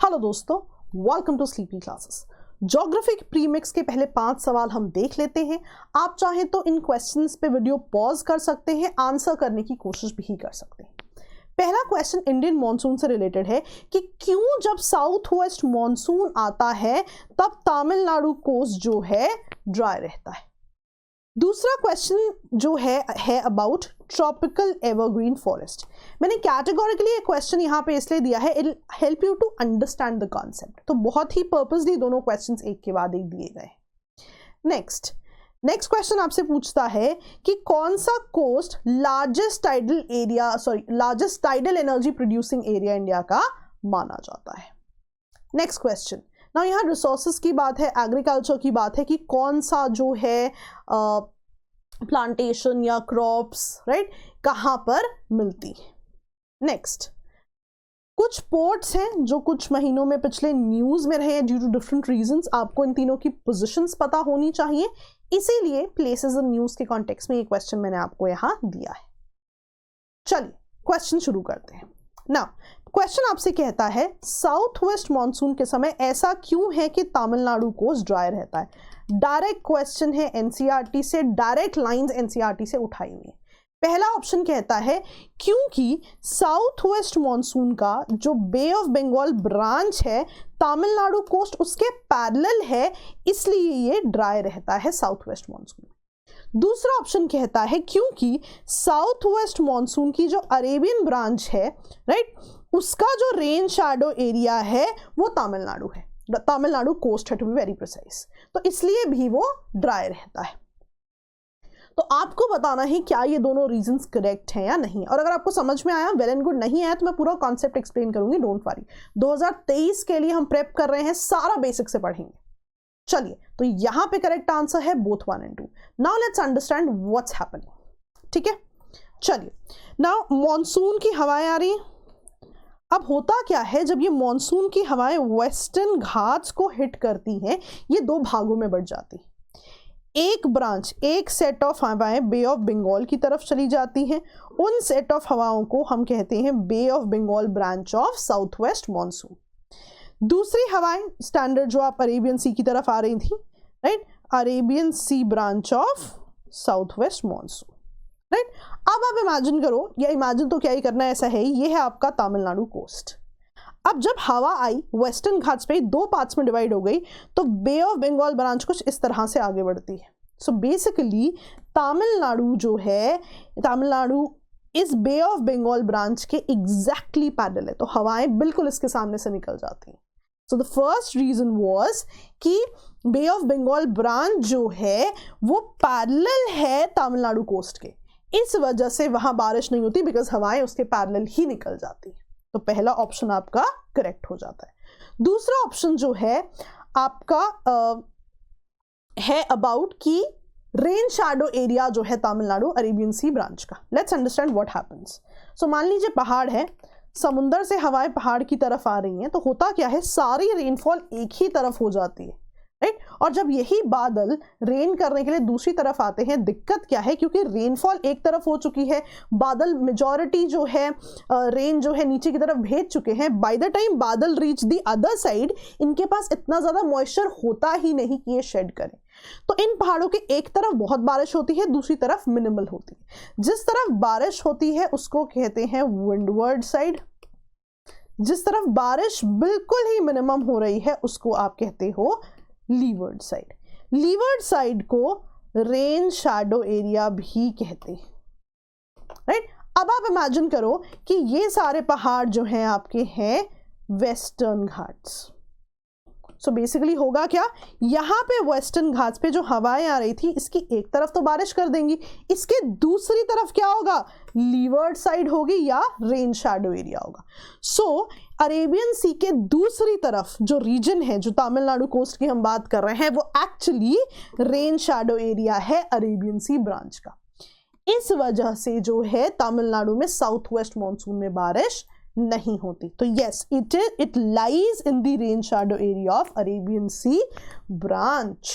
Hello दोस्तों, welcome to sleepy classes. Geography के prelims के पहले 5 सवाल हम देख लेते हैं। आप चाहें तो इन क्वेश्चंस पे वीडियो पॉज कर सकते हैं, आंसर करने की कोशिश भी कर सकते हैं। पहला क्वेश्चन इंडियन मॉनसून से रिलेटेड है कि क्यों जब साउथ वेस्ट मॉनसून आता है तब तमिलनाडु कोस्ट जो है ड्राई रहता है। दूसरा क्वेश्चन जो है अबाउट ट्रॉपिकल एवरग्रीन फॉरेस्ट। मैंने कैटेगोरिकली ये क्वेश्चन यहाँ पे इसलिए दिया है, it help you to understand the concept. तो बहुत ही पर्पसली दोनों क्वेश्चंस एक के बाद एक दिए गए। नेक्स्ट क्वेश्चन आपसे पूछता है कि कौन सा coast largest tidal energy producing area India का माना जाता है। नेक्स्ट क्वेश्चन, ना यहाँ रिसोर्सेज की बात है, एग्रीकल्चर की बात है कि कौन सा जो है प्लांटेशन या क्रॉप्स राइट कहाँ पर मिलती है। नेक्स्ट, कुछ पोर्ट्स हैं जो कुछ महीनों में पिछले न्यूज में रहे ड्यू टू डिफरेंट रीजंस। आपको इन तीनों की पोजीशंस पता होनी चाहिए, इसीलिए प्लेसेस इन न्यूज के कॉन्टेक्स्ट में ये क्वेश्चन मैंने आपको यहाँ दिया है। चलिए क्वेश्चन शुरू करते हैं। ना क्वेश्चन आपसे कहता है साउथ वेस्ट मॉनसून के समय ऐसा क्यों है कि तमिलनाडु कोस्ट ड्राई रहता है। डायरेक्ट क्वेश्चन है एनसीईआरटी से, डायरेक्ट लाइंस एनसीईआरटी से उठाई हुई है। पहला ऑप्शन कहता है क्योंकि साउथ वेस्ट मॉनसून का जो बे ऑफ बंगाल ब्रांच है तमिलनाडु कोस्ट उसके पैरेलल है, इसलिए ये ड्राई रहता है साउथ वेस्ट मॉनसून। दूसरा ऑप्शन कहता है क्योंकि साउथ वेस्ट मॉनसून की जो अरेबियन ब्रांच है राइट, उसका जो रेन शैडो एरिया है वो तमिलनाडु है, तमिलनाडु कोस्ट है टू बी वेरी प्रिसाइज, तो इसलिए भी वो ड्राई रहता है। तो आपको बताना है क्या ये दोनों रीजंस करेक्ट हैं या नहीं। और अगर आपको समझ में आया वेल एंड गुड, नहीं आया तो मैं पूरा कॉन्सेप्ट एक्सप्लेन करूंगी, डोंट वरी। 2023 के लिए हम प्रेप कर रहे हैं, सारा बेसिक से पढ़ेंगे। चलिए, तो यहां पे करेक्ट आंसर है both 1 and 2। Now let's understand what's happening. ठीक है, चलिए नाउ मॉनसून की हवाएं आ रही हैं। अब होता क्या है, जब ये मॉनसून की हवाएं वेस्टर्न घाट्स को हिट करती हैं, ये 2 भागों में बढ़ जाती हैं। एक ब्रांच, एक सेट ऑफ हवाएं बे ऑफ बंगाल की तरफ चली जाती हैं, उन सेट ऑफ हवाओं को हम कहते हैं Bay of Bengal branch of south west monsoon. दूसरी हवाएं स्टैंडर्ड जो आप अरेबियन सी की तरफ आ रही थी right, Arabian sea branch of south west monsoon right. अब आप इमेजिन करो, या इमेजिन तो क्या ही करना है, ऐसा है, ये है आपका तमिलनाडु कोस्ट। अब जब हवा आई वेस्टर्न घाट्स पे 2 पार्ट्स में डिवाइड हो गई, तो बे ऑफ बंगाल ब्रांच कुछ इस तरह से आगे बढ़ती है। सो बेसिकली तमिलनाडु जो है, तमिलनाडु इस बे ऑफ बंगाल ब्रांच के एग्जैक्टली पैरेलल है, तो हवाएं बिल्कुल इसके सामने से निकल जाती हैं। So the first reason was कि बे ऑफ बंगाल ब्रांच जो है वो पैरेलल है तमिलनाडु कोस्ट के, इस वजह से वहां बारिश नहीं होती, बिकॉज हवाएं उसके पैरेलल ही निकल जाती है। तो पहला ऑप्शन आपका करेक्ट हो जाता है। दूसरा ऑप्शन जो है आपका है अबाउट की रेन शैडो एरिया जो है तमिलनाडु अरेबियन सी ब्रांच का। Let's understand what happens. सो मान लीजिए पहाड़ है, समुंदर से हवाएं पहाड़ की तरफ आ रही हैं, तो होता क्या है, सारी रेनफॉल एक ही तरफ हो जाती है राइट। और जब यही बादल रेन करने के लिए दूसरी तरफ आते हैं, दिक्कत क्या है, क्योंकि रेनफॉल एक तरफ हो चुकी है, बादल मेजॉरिटी जो है रेन जो है नीचे की तरफ भेज चुके हैं। बाय द टाइम बादल रीच द अदर साइड, इनके पास इतना ज्यादा मॉइस्चर होता ही नहीं कि ये शेड करें। तो इन पहाड़ों के एक तरफ बहुत बारिश होती है, दूसरी तरफ मिनिमल होती है। जिस तरफ बारिश होती है उसको कहते हैं विंडवर्ड साइड, जिस तरफ बारिश बिल्कुल ही मिनिमम हो रही है उसको आप कहते हो लीवर्ड साइड। लीवर्ड साइड को रेन शैडो एरिया भी कहते हैं राइट। अब आप इमेजिन करो कि ये सारे पहाड़ जो हैं आपके हैं वेस्टर्न घाट्स। सो बेसिकली होगा क्या, यहाँ पे वेस्टर्न घाट्स पे जो हवाएं आ रही थी, इसकी एक तरफ तो बारिश कर देंगी, इसके दूसरी तरफ क्या होगा, लीवर्ड साइड होगी या रेन शैडो एरिया होगा। सो अरेबियन सी के दूसरी तरफ जो रीजन है, जो तमिलनाडु कोस्ट की हम बात कर रहे हैं, वो एक्चुअली रेन शैडो एरिया है अरेबियन सी ब्रांच का। इस वजह से जो है तमिलनाडु में साउथ वेस्ट मॉनसून में बारिश नहीं होती। तो yes, it lies in the rain shadow area of Arabian sea branch.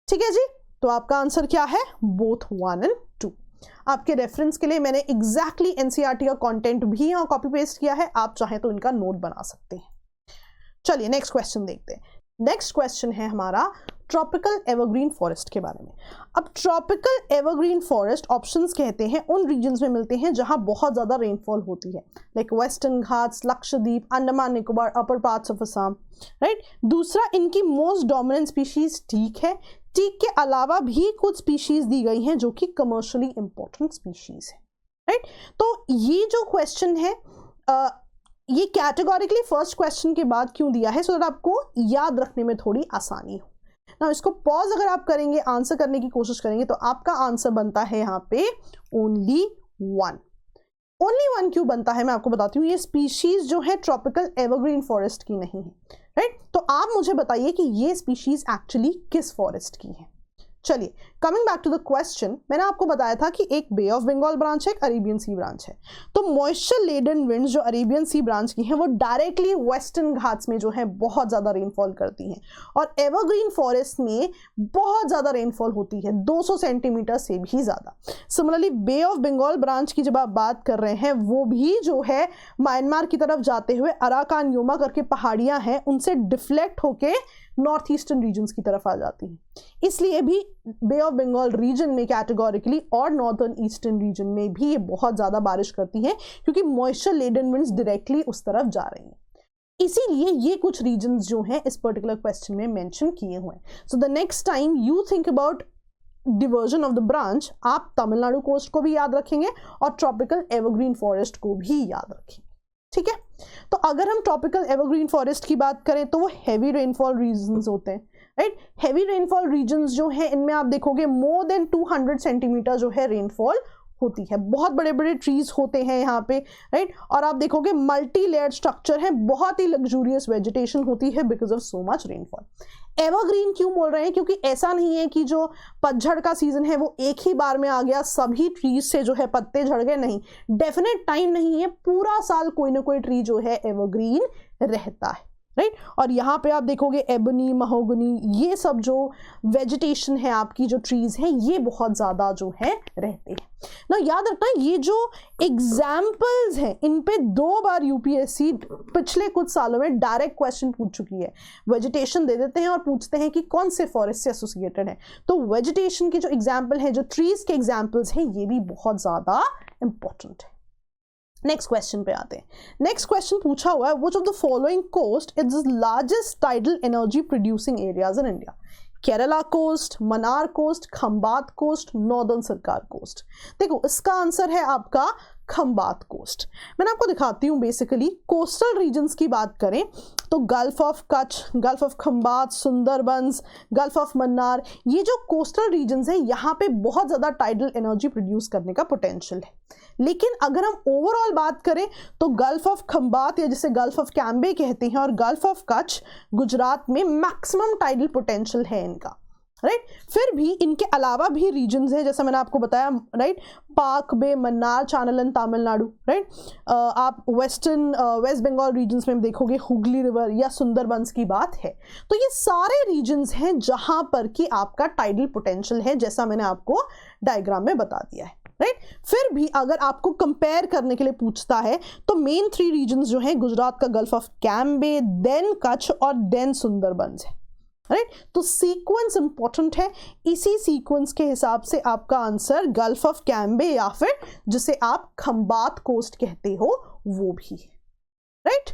ठीक है जी, तो आपका आंसर क्या है, बोथ 1 and 2। आपके रेफरेंस के लिए मैंने एग्जैक्टली एनसीईआरटी का कंटेंट भी यहाँ कॉपी पेस्ट किया है, आप चाहें तो इनका नोट बना सकते हैं। चलिए नेक्स्ट क्वेश्चन देखते हैं। नेक्स्ट क्वेश्चन है हमारा ट्रॉपिकल एवरग्रीन फॉरेस्ट के बारे में। अब ट्रॉपिकल एवरग्रीन फॉरेस्ट ऑप्शंस कहते हैं उन रीजन्स में मिलते हैं जहां बहुत ज़्यादा रेनफॉल होती है, like western Ghats, Lakshadweep, Andaman Nicobar, upper parts of Assam, right. दूसरा, इनकी मोस्ट डोमिनेंट स्पीशीज टीक है। टीक के अलावा भी कुछ स्पीशीज दी गई हैं जो कि कमर्शियली इंपॉर्टेंट स्पीशीज है, राइट। तो ये जो क्वेश्चन है ये कैटेगोरिकली फर्स्ट क्वेश्चन के बाद क्यों दिया है, सो दैट आपको याद रखने में थोड़ी आसानी हो। ना इसको पॉज अगर आप करेंगे, आंसर करने की कोशिश करेंगे, तो आपका आंसर बनता है यहाँ पे ओनली वन। ओनली वन क्यों बनता है मैं आपको बताती हूँ। ये स्पीशीज जो है ट्रॉपिकल एवरग्रीन फॉरेस्ट की नहीं है, राइट। तो आप मुझे बताइए कि ये स्पीशीज एक्चुअली किस फॉरेस्ट की है। चलिए coming back to the question, मैंने आपको बताया था कि एक बे ऑफ बंगाल ब्रांच है, एक अरेबियन सी ब्रांच है। तो मॉइस्चर लेडन विंड्स जो अरेबियन सी ब्रांच की हैं वो डायरेक्टली वेस्टर्न घाट्स में जो है बहुत ज़्यादा रेनफॉल करती हैं, और एवरग्रीन फॉरेस्ट में बहुत ज़्यादा रेनफॉल होती है, 200 सेंटीमीटर से भी ज़्यादा। Similarly Bay of Bengal branch की जब आप बात कर रहे हैं, वो भी जो है म्यांमार की तरफ जाते हुए अराकान योमा करके पहाड़ियाँ हैं, उनसे डिफ्लेक्ट होके नॉर्थ ईस्टर्न रीजन्स की तरफ आ जाती हैं। इसलिए भी बे ऑफ बंगाल रीजन में कैटेगोरिकली और नॉर्थर्न ईस्टर्न रीजन में भी ये बहुत ज़्यादा बारिश करती है, क्योंकि मॉइस्चर लेडन विंड्स डायरेक्टली उस तरफ जा रही हैं। इसीलिए ये कुछ रीजन्स जो हैं इस पर्टिकुलर क्वेश्चन में मेंशन किए हुए हैं। So the next time you think about diversion of the branch, आप तमिलनाडु कोस्ट को भी याद रखेंगे और ट्रॉपिकल एवरग्रीन फॉरेस्ट को भी याद रखेंगे, ठीक है। तो अगर हम ट्रॉपिकल एवरग्रीन फॉरेस्ट की बात करें तो वो हैवी रेनफॉल रीजन्स होते हैं, राइट। हैवी रेनफॉल रीजन्स जो है इनमें आप देखोगे मोर देन 200 सेंटीमीटर जो है रेनफॉल होती है। बहुत बड़े बड़े ट्रीज होते हैं यहाँ पे, राइट। और आप देखोगे मल्टी लेयर्ड स्ट्रक्चर है, बहुत ही लग्जूरियस वेजिटेशन होती है because of so much rainfall. Evergreen क्यों बोल रहे हैं, क्योंकि ऐसा नहीं है कि जो पतझड़ का सीजन है वो एक ही बार में आ गया, सभी ट्रीज से जो है पत्ते झड़ गए, नहीं, डेफिनेट टाइम नहीं है, पूरा साल कोई ना कोई ट्री जो है एवरग्रीन रहता है, राइट। और यहाँ पे आप देखोगे एबनी, महोगनी, ये सब जो वेजिटेशन है आपकी, जो ट्रीज हैं, ये बहुत ज़्यादा जो है रहते हैं ना। याद रखना ये जो एग्जाम्पल्स हैं इन पे 2 बार यूपीएससी पिछले कुछ सालों में डायरेक्ट क्वेश्चन पूछ चुकी है। वेजिटेशन दे देते हैं और पूछते हैं कि कौन से फॉरेस्ट से एसोसिएटेड है, तो वेजिटेशन के जो एग्जाम्पल है, जो ट्रीज के एग्जाम्पल्स हैं, ये भी बहुत ज़्यादा इंपॉर्टेंट है। नेक्स्ट क्वेश्चन पे आते हैं। नेक्स्ट क्वेश्चन पूछा हुआ है, which of the following coast is the largest tidal energy producing areas in India. Kerala coast, Mannar coast, Khambhat coast, northern Circars coast. देखो इसका आंसर है आपका खंबात कोस्ट। मैंने आपको दिखाती हूँ। बेसिकली कोस्टल रीजन्स की बात करें तो gulf of Kutch, gulf of Khambhat, Sundarbans, gulf of Mannar, ये जो कोस्टल रीजन्स हैं यहाँ पे बहुत ज़्यादा टाइडल एनर्जी प्रोड्यूस करने का पोटेंशियल है। लेकिन अगर हम ओवरऑल बात करें तो गल्फ ऑफ खंबात, या जिसे गल्फ ऑफ कैम्बे कहते हैं, और गल्फ ऑफ कच्छ गुजरात में मैक्सिमम टाइडल पोटेंशियल है इनका, राइट। फिर भी इनके अलावा भी रीजन्स हैं, जैसा मैंने आपको बताया, राइट। पाक बे, मन्नार, चानलन, तमिलनाडु, राइट। आप वेस्ट बंगाल रीजन्स में देखोगे हुगली रिवर या सुंदरबंस की बात है। तो ये सारे रीजन्स हैं जहां पर कि आपका टाइडल पोटेंशियल है, जैसा मैंने आपको डायग्राम में बता दिया है, राइट। फिर भी अगर आपको कंपेयर करने के लिए पूछता है तो मेन 3 रीजन्स जो हैं गुजरात का Gulf of Cambay, then Kutch और देन सुंदरबंस है, राइट। तो सीक्वेंस इंपॉर्टेंट है। इसी सीक्वेंस के हिसाब से आपका आंसर गल्फ ऑफ कैम्बे या फिर जिसे आप खंबात कोस्ट कहते हो वो भी है, राइट।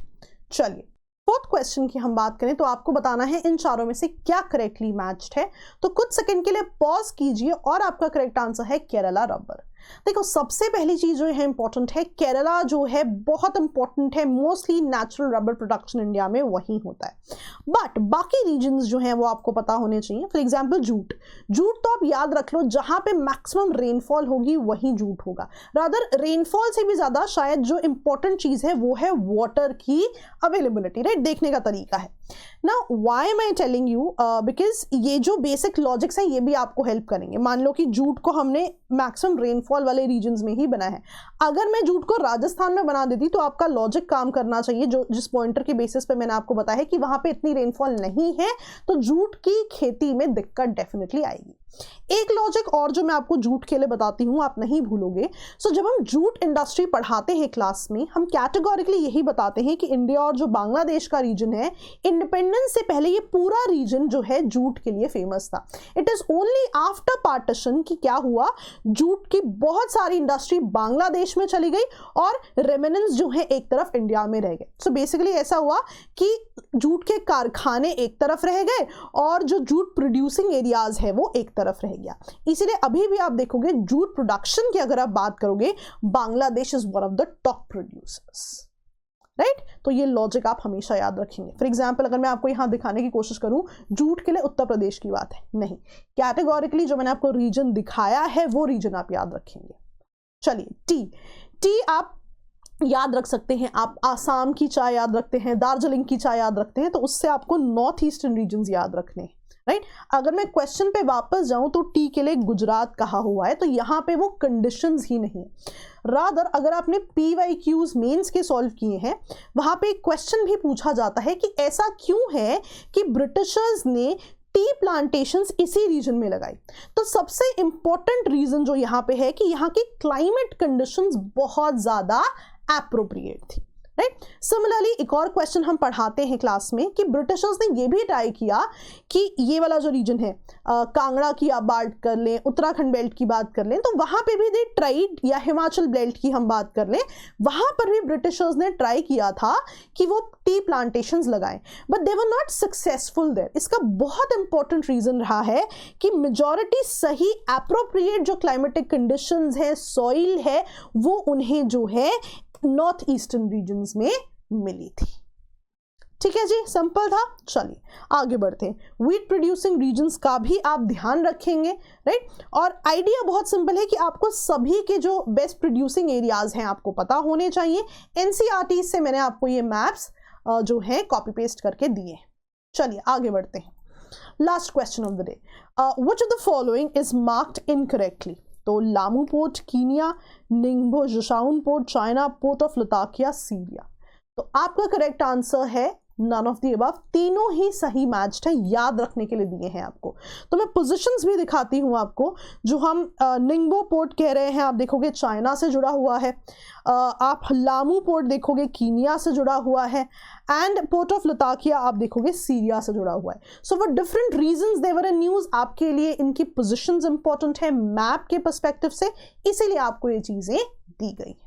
चलिए फोर्थ क्वेश्चन की हम बात करें तो आपको बताना है इन चारों में से क्या करेक्टली मैच्ड है। तो कुछ सेकंड के लिए पॉज कीजिए और आपका करेक्ट आंसर है केरला रबर। देखो सबसे पहली चीज जो है इंपॉर्टेंट है, केरला जो है बहुत इंपॉर्टेंट है, mostly natural rubber production India में वही होता है। बट बाकी रीजन्स जो हैं वो आपको पता होने चाहिए। फॉर एग्जांपल जूट तो आप याद रख लो, जहां पे मैक्सिमम रेनफॉल होगी वही जूट होगा। रादर रेनफॉल से भी ज्यादा शायद जो इंपॉर्टेंट चीज है वो है वाटर की अवेलेबिलिटी, राइट, देखने का तरीका है ना। Why am I telling you, because ये जो बेसिक लॉजिक्स हैं ये भी आपको हेल्प करेंगे। मान लो कि जूट को हमने मैक्सिमम रेनफॉल वाले रीजन्स में ही बनाया है, अगर मैं जूट को राजस्थान में बना देती तो आपका लॉजिक काम करना चाहिए, जो जिस पॉइंटर के बेसिस पे मैंने आपको बताया है कि वहां पे इतनी रेनफॉल नहीं है, तो जूट की खेती में दिक्कत डेफिनेटली आएगी। एक लॉजिक और जो मैं आपको जूट के लिए बताती हूँ, आप नहीं भूलोगे। सो जब हम जूट इंडस्ट्री पढ़ाते हैं क्लास में, हम कैटेगोरिकली यही बताते हैं कि इंडिया और जो बांग्लादेश का रीजन है, इंडिपेंडेंस से पहले ये पूरा रीजन जो है जूट के लिए फेमस था। It is only after partition कि क्या हुआ, जूट की बहुत सारी इंडस्ट्री बांग्लादेश में चली गई और रेमिनेंस जो है एक तरफ इंडिया में रह गए। सो बेसिकली ऐसा हुआ कि जूट के कारखाने एक तरफ रह गए और जो जूट प्रोड्यूसिंग एरियाज है वो एक तरफ रह गया। इसीलिए अभी भी आप देखोगे जूट प्रोडक्शन की अगर आप बात करोगे, Bangladesh is one of the top producers, right. तो ये लॉजिक आप हमेशा याद रखेंगे। फॉर एग्जाम्पल अगर मैं आपको यहां दिखाने की कोशिश करूं, जूट के लिए उत्तर प्रदेश की बात है, नहीं, कैटेगोरिकली जो मैंने आपको रीजन दिखाया है वो रीजन आप याद रखेंगे। चलिए, टी आप याद रख सकते हैं, आप आसाम की चाय याद रखते हैं, दार्जिलिंग की चाय याद रखते हैं, तो उससे आपको नॉर्थ ईस्टर्न रीजन्स याद रखने हैं, राइट। अगर मैं क्वेश्चन पे वापस जाऊं तो टी के लिए गुजरात कहा हुआ है, तो यहां पे वो कंडीशंस ही नहीं है। रादर अगर आपने PYQs मेंस के सॉल्व किए हैं, वहां पे एक क्वेश्चन भी पूछा जाता है कि ऐसा क्यों है कि ब्रिटिशर्स ने टी प्लांटेशंस इसी रीजन में लगाई। तो सबसे इंपॉर्टेंट रीजन जो यहाँ पे है कि यहाँ की क्लाइमेट कंडीशंस बहुत ज्यादा एप्रोप्रिएट थी, राइट। सिमिलरली एक और क्वेश्चन हम पढ़ाते हैं क्लास में कि ब्रिटिशर्स ने ये भी ट्राई किया कि ये वाला जो रीजन है, कांगड़ा की आप बात कर लें, उत्तराखंड बेल्ट की बात कर लें, तो वहां पे भी दे ट्राइड, या हिमाचल बेल्ट की हम बात कर लें, वहां पर भी ब्रिटिशर्स ने ट्राई किया था कि वो टी प्लांटेशंस लगाएं, but they were not successful there. इसका बहुत इंपॉर्टेंट रीजन रहा है कि मेजॉरिटी सही एप्रोप्रिएट जो क्लाइमेटिक कंडीशंस है, सॉइल है, वो उन्हें जो है नॉर्थ ईस्टर्न रीजन्स में मिली थी। ठीक है जी, सिंपल था। चलिए आगे बढ़ते हैं। व्हीट प्रोड्यूसिंग रीजन्स का भी आप ध्यान रखेंगे, राइट। और आइडिया बहुत सिंपल है कि आपको सभी के जो बेस्ट प्रोड्यूसिंग एरियाज हैं आपको पता होने चाहिए। NCERT से मैंने आपको ये मैप्स जो है कॉपी पेस्ट करके दिए। चलिए आगे बढ़ते हैं। Last question of the day, which of the following is marked incorrectly. तो Lamu port Kenya, Ningbo Zhoushan port China, port of Latakia Syria. तो आपका करेक्ट आंसर है नन ऑफ द अबव। तीनों ही सही मैच्ड है, याद रखने के लिए दिए हैं आपको। तो मैं पोजीशंस भी दिखाती हूं आपको। जो हम निंगबो पोर्ट कह रहे हैं, आप देखोगे चाइना से जुड़ा हुआ है। आप लामू पोर्ट देखोगे कीनिया से जुड़ा हुआ है, एंड पोर्ट ऑफ लताकिया आप देखोगे सीरिया से जुड़ा हुआ है। So for different reasons they were in news. आपके लिए इनकी पोजीशंस इंपॉर्टेंट है मैप के पर्सपेक्टिव से, इसीलिए आपको ये चीजें दी गई है।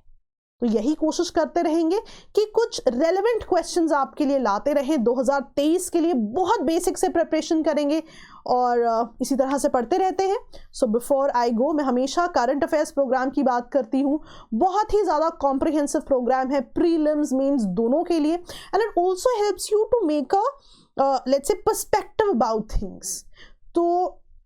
तो यही कोशिश करते रहेंगे कि कुछ रेलेवेंट क्वेश्चंस आपके लिए लाते रहें। 2023 के लिए बहुत बेसिक से प्रिपरेशन करेंगे और इसी तरह से पढ़ते रहते हैं। सो बिफोर आई गो, मैं हमेशा करंट अफेयर्स प्रोग्राम की बात करती हूँ। बहुत ही ज़्यादा कॉम्प्रिहेंसिव प्रोग्राम है, प्रीलिम्स मेंस दोनों के लिए, and it also helps you to make a let's say perspective about things. तो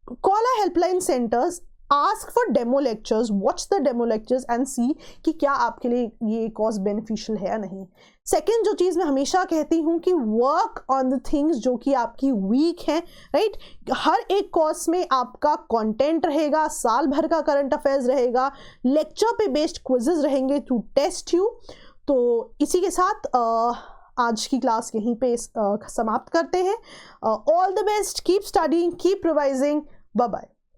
call a helpline centres, ask for demo lectures, watch the demo lectures and see कि क्या आपके लिए ये कोर्स बेनिफिशियल है या नहीं। सेकेंड जो चीज़ मैं हमेशा कहती हूँ कि वर्क ऑन द थिंग्स जो कि आपकी वीक है, राइट। हर एक कोर्स में आपका कंटेंट रहेगा, साल भर का करंट अफेयर्स रहेगा, लेक्चर पे बेस्ड क्विजेज रहेंगे टू टेस्ट यू। तो इसी के साथ आज की क्लास यहीं पे समाप्त करते हैं। All the best, keep studying, keep revising, bye bye.